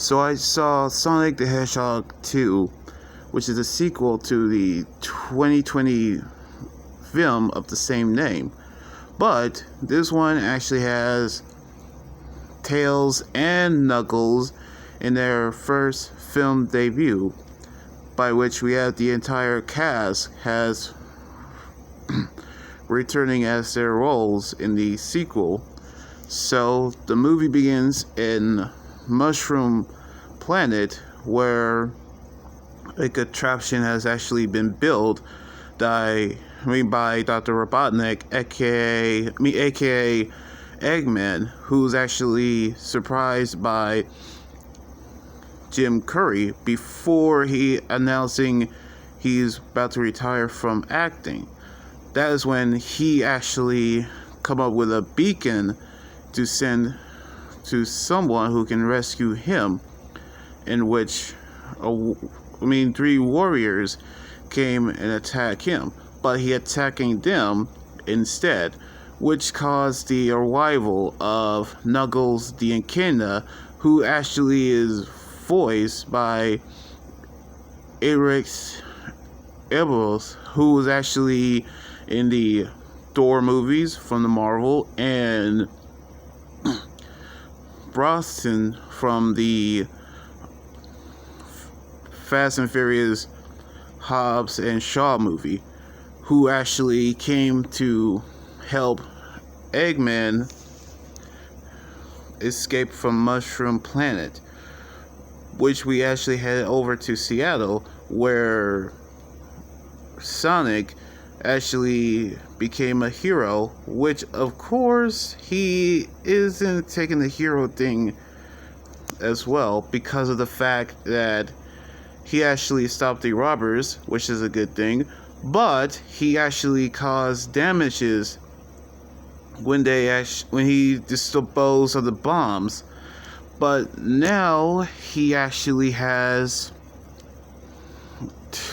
So I saw Sonic the Hedgehog 2, which is a sequel to the 2020 film of the same name. But this one actually has Tails and Knuckles in their first film debut, by which we have the entire cast has returning as their roles in the sequel. So the movie begins in Mushroom Planet, where a contraption has actually been built by Dr. Robotnik, aka Eggman, who's actually surprised by Jim Curry before he announcing he's about to retire from acting. That is when he actually come up with a beacon to send to someone who can rescue him, in which 3 warriors came and attacked him, but he attacking them instead, which caused the arrival of Knuckles the Echidna, who actually is voiced by Idris Elba, who was actually in the Thor movies from the Marvel, and Brosnan from the Fast and Furious Hobbs and Shaw movie, who actually came to help Eggman escape from Mushroom Planet, which we actually headed over to Seattle, where Sonic actually became a hero, which of course he isn't taking the hero thing as well, because of the fact that he actually stopped the robbers, which is a good thing, but he actually caused damages when he disposed of the bombs. But now he actually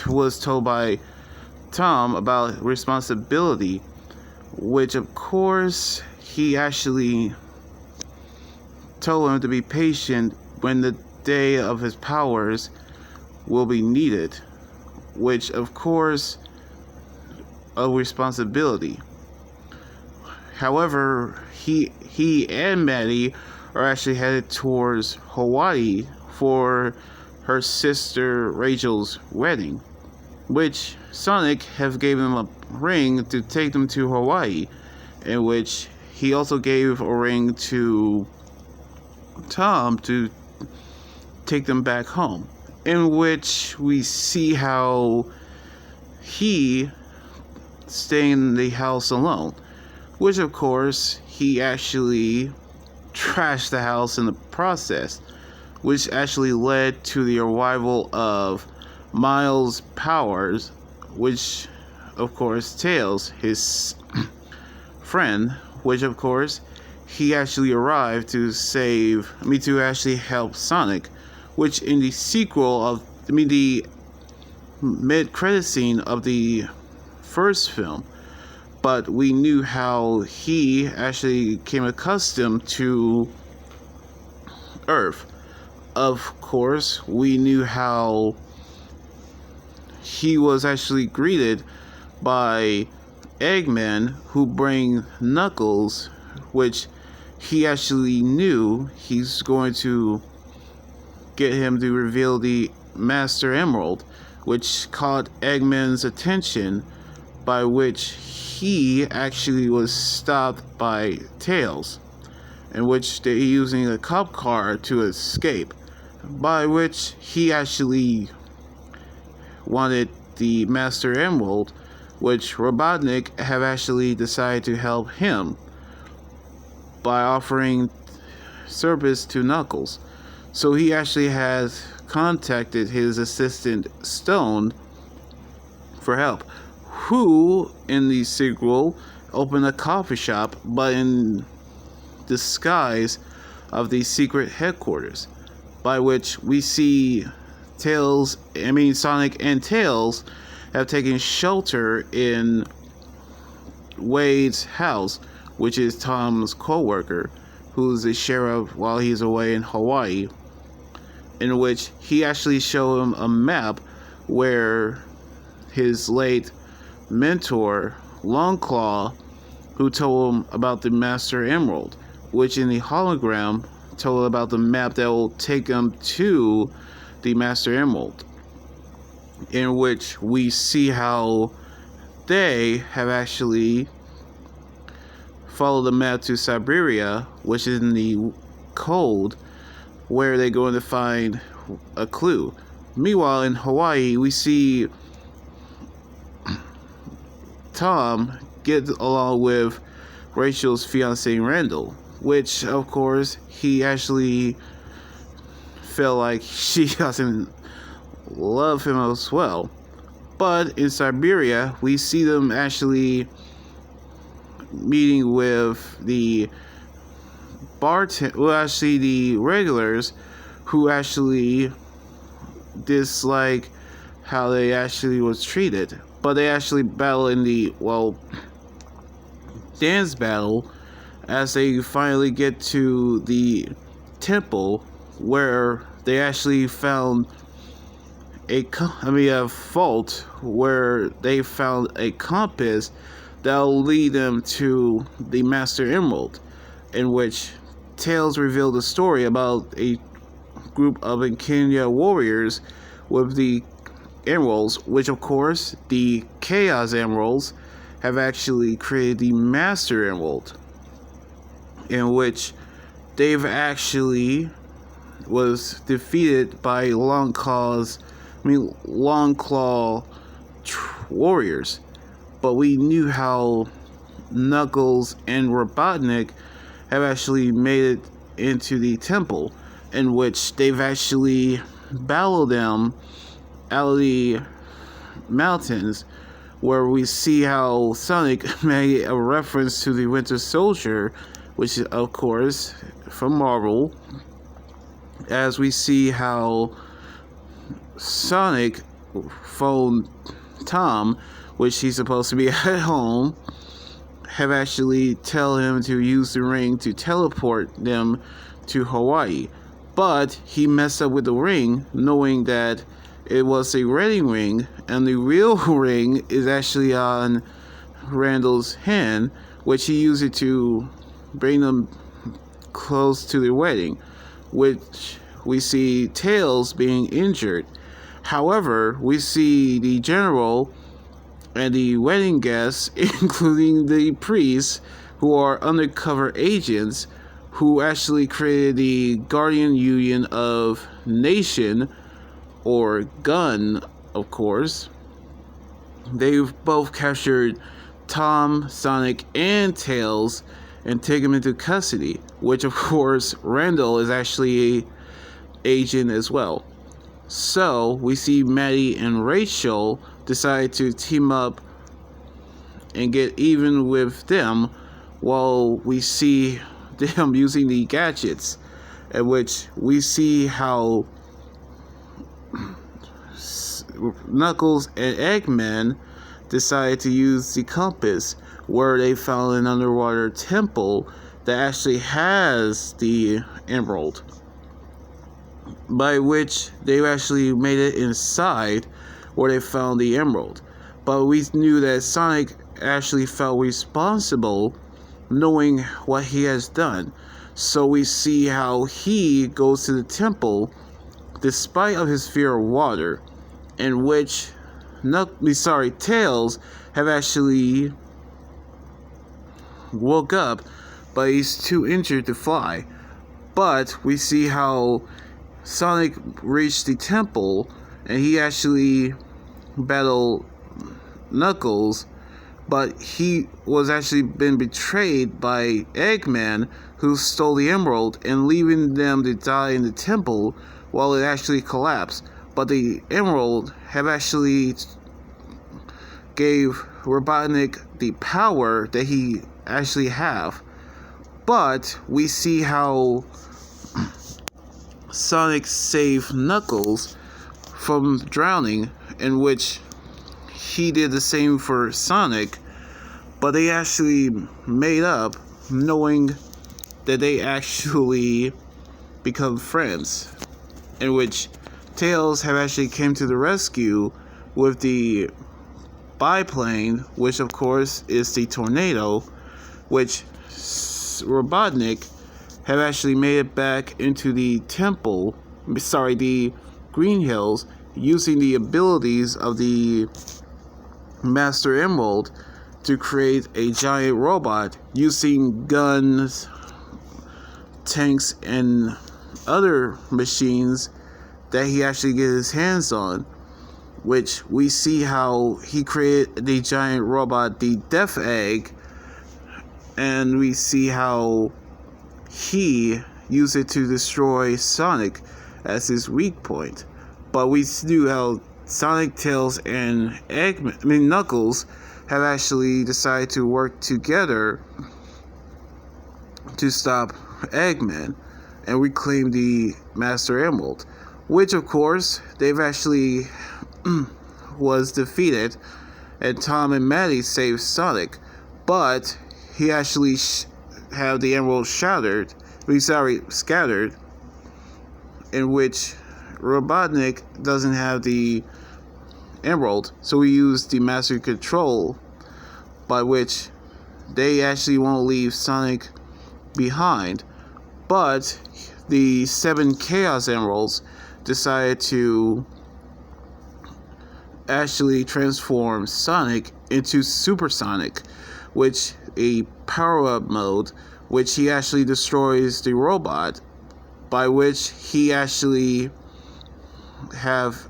was told by Tom about responsibility, which of course he actually told him to be patient when the day of his powers will be needed, which of course a responsibility. However, he and Maddie are actually headed towards Hawaii for her sister Rachel's wedding, which Sonic have gave them a ring to take them to Hawaii, in which he also gave a ring to Tom to take them back home, in which we see how he staying in the house alone, which of course he actually trashed the house in the process, which actually led to the arrival of Miles Powers, which of course Tails, his friend, which of course he actually arrived to actually help Sonic, which in the sequel of the mid-credit scene of the first film. But we knew how he actually became accustomed to Earth. Of course, we knew how he was actually greeted by Eggman, who bring Knuckles, which he actually knew he's going to get him to reveal the Master Emerald, which caught Eggman's attention, by which he actually was stopped by Tails, in which they're using a cop car to escape, by which he actually wanted the Master Emerald, which Robotnik have actually decided to help him by offering service to Knuckles. So he actually has contacted his assistant Stone for help, who in the sequel opened a coffee shop, but in disguise of the secret headquarters, by which we see Sonic and Tails have taken shelter in Wade's house, which is Tom's co-worker, who's the sheriff while he's away in Hawaii. in which he actually showed him a map where his late mentor, Longclaw, who told him about the Master Emerald, which in the hologram told about the map that will take him to the Master Emerald, in which we see how they have actually followed the map to Siberia, which is in the cold, where they're going to find a clue. Meanwhile, in Hawaii, we see Tom get along with Rachel's fiance Randall, which of course he actually felt like she doesn't love him as well. But in Siberia, we see them actually meeting with the the regulars, who actually dislike how they actually was treated. But they actually battle in the, dance battle, as they finally get to the temple, where they actually found a vault where they found a compass that will lead them to the Master Emerald, in which Tails revealed a story about a group of Kenya warriors with the emeralds, which of course the Chaos Emeralds have actually created the Master Emerald, in which they've actually was defeated by Longclaw warriors. But we knew how Knuckles and Robotnik have actually made it into the temple, in which they've actually battled them out of the mountains, where we see how Sonic made a reference to the Winter Soldier, which is of course from Marvel, as we see how Sonic phoned Tom, which he's supposed to be at home, have actually tell him to use the ring to teleport them to Hawaii. But he messed up with the ring, knowing that it was a wedding ring, and the real ring is actually on Randall's hand, which he used it to bring them close to the wedding, which we see Tails being injured. However, we see the general and the wedding guests, including the priests, who are undercover agents, who actually created the Guardian Union of Nation, or GUN, of course. They've both captured Tom, Sonic, and Tails and taken them into custody, which of course Randall is actually an agent as well. So we see Maddie and Rachel decide to team up and get even with them, while we see them using the gadgets, in which we see how Knuckles and Eggman decide to use the compass, where they found an underwater temple that actually has the emerald, by which they actually made it inside where they found the emerald. But we knew that Sonic actually felt responsible, knowing what he has done. So we see how he goes to the temple despite of his fear of water, in which Tails have actually woke up, but he's too injured to fly. But we see how Sonic reached the temple, and he actually battled Knuckles, but he was actually been betrayed by Eggman, who stole the emerald and leaving them to die in the temple while it actually collapsed. But the emerald have actually gave Robotnik the power that he actually have. But we see how Sonic saved Knuckles from drowning, in which he did the same for Sonic, but they actually made up, knowing that they actually become friends. in which Tails have actually came to the rescue with the biplane, which of course is the tornado, which Robotnik have actually made it back into the the Green Hills, using the abilities of the Master Emerald to create a giant robot using guns, tanks, and other machines that he actually get his hands on, which we see how he created the giant robot, the Death Egg, and we see how he used it to destroy Sonic as his weak point. But we knew how Sonic, Tails, and Knuckles have actually decided to work together to stop Eggman and reclaim the Master Emerald, which of course they've actually was defeated, and Tom and Maddie saved Sonic, but he actually have the emerald scattered, in which Robotnik doesn't have the emerald, so we use the Master Control, by which they actually won't leave Sonic behind, but the 7 Chaos Emeralds decided to actually transform Sonic into Super Sonic, which a power-up mode, which he actually destroys the robot, by which he actually have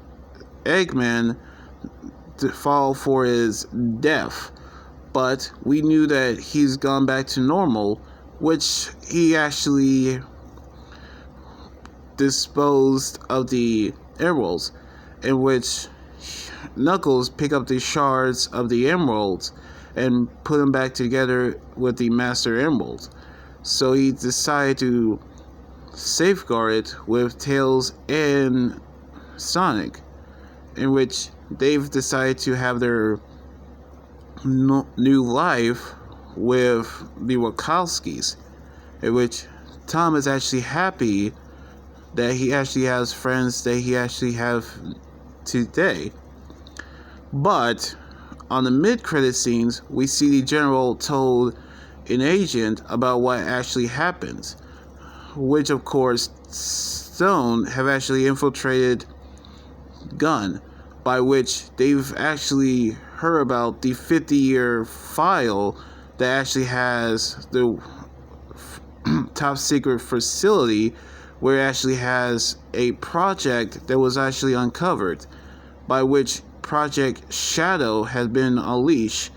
Eggman to fall for his death. But we knew that he's gone back to normal, which he actually disposed of the emeralds, in which Knuckles pick up the shards of the emeralds and put them back together with the Master Emerald. So he decided to safeguard it with Tails and Sonic, in which they've decided to have their new life with the Wachowskis, in which Tom is actually happy that he actually has friends that he actually have today. But on the mid-credit scenes, we see the general told an agent about what actually happens, which of course Stone have actually infiltrated Gun, by which they've actually heard about the 50-year file that actually has the top secret facility, where it actually has a project that was actually uncovered, by which Project Shadow has been unleashed,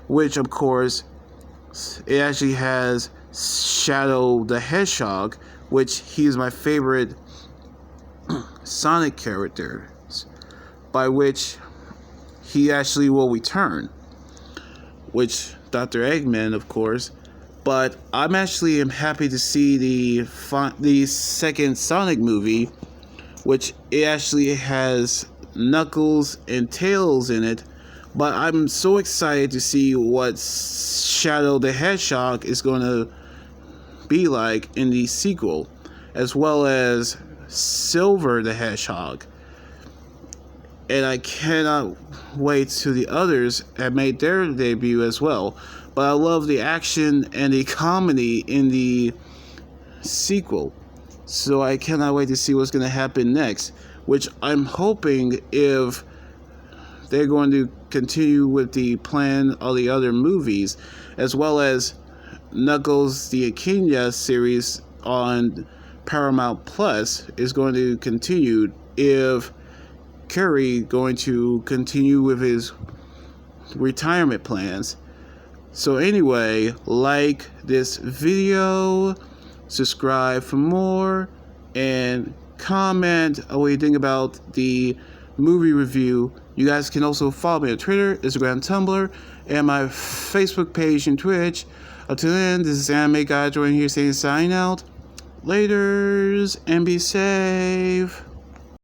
which of course it actually has Shadow the Hedgehog, which he is my favorite Sonic character, by which he actually will return, which Dr. Eggman, of course. But I'm actually happy to see the second Sonic movie, which it actually has Knuckles and Tails in it. But I'm so excited to see what Shadow the Hedgehog is going to be like in the sequel, as well as Silver the Hedgehog. And I cannot wait till the others have made their debut as well. But I love the action and the comedy in the sequel, so I cannot wait to see what's going to happen next, which I'm hoping, if they're going to continue with the plan of the other movies, as well as Knuckles the Echidna series on Paramount Plus is going to continue, if Curry going to continue with his retirement plans. So anyway, like this video, subscribe for more, and comment what you think about the movie review. You guys can also follow me on Twitter, Instagram, Tumblr, and my Facebook page and Twitch. Until then, this is Anime Guy joining here saying sign out. Laters, and be safe.